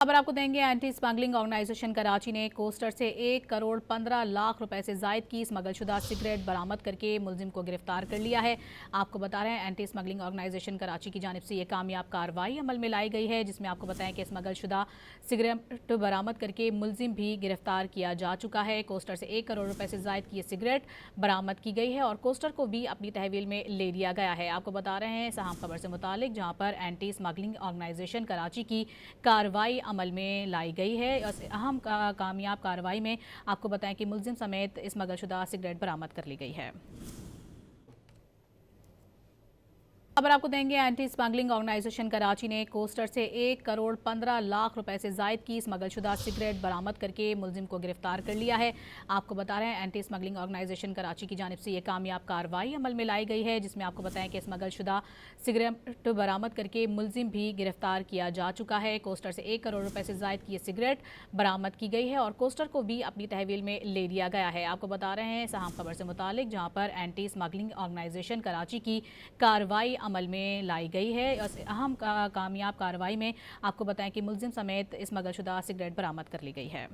खबर आपको देंगे। एंटी स्मगलिंग ऑर्गेनाइजेशन कराची ने कोस्टर से 1 करोड़ 15 लाख रुपए से जायद की स्मगलशुदा सिगरेट बरामद करके मुलजिम को गिरफ्तार कर लिया है। आपको बता रहे हैं एंटी स्मगलिंग ऑर्गेनाइजेशन कराची की जानिब से ये कामयाब कार्रवाई अमल में लाई गई है, जिसमें आपको बताएं कि स्मगलशुदा सिगरेट बरामद करके मुलजिम भी गिरफ्तार किया जा चुका है। कोस्टर से 1 करोड़ रुपए से जायद की ये सिगरेट बरामद की गई है और कोस्टर को भी अपनी तहवील में ले लिया गया है। आपको बता रहे हैं सहाम खबर से मुतालिक, जहाँ पर एंटी स्मगलिंग ऑर्गेनाइजेशन कराची की कार्रवाई अमल में लाई गई है। अहम कामयाब कार्रवाई में आपको बताएं कि मुलजिम समेत स्मगलशुदा सिगरेट बरामद कर ली गई है। खबर आपको देंगे। एंटी स्मगलिंग ऑर्गेनाइजेशन कराची ने कोस्टर से 1 करोड़ 15 लाख रुपए से जायद की स्मगलशुदा सिगरेट बरामद करके मुलजिम को गिरफ्तार कर लिया है। आपको बता रहे हैं एंटी स्मगलिंग ऑर्गेनाइजेशन कराची की जानिब से ये कामयाब कार्रवाई अमल में लाई गई है, जिसमें आपको बताएं कि स्मगलशुदा सिगरेट बरामद करके मुलजिम भी गिरफ्तार किया जा चुका है। कोस्टर से 1 करोड़ रुपए से जायद की ये सिगरेट बरामद की गई है और कोस्टर को भी अपनी तहवील में ले लिया गया है। आपको बता रहे हैं सहाम खबर से मुतालिक, जहाँ पर एंटी स्मगलिंग ऑर्गेनाइजेशन कराची की कार्रवाई अमल में लाई गई है। अहम कामयाब कार्रवाई में आपको बताएं कि मुलजिम समेत स्मगलशुदा सिगरेट बरामद कर ली गई है।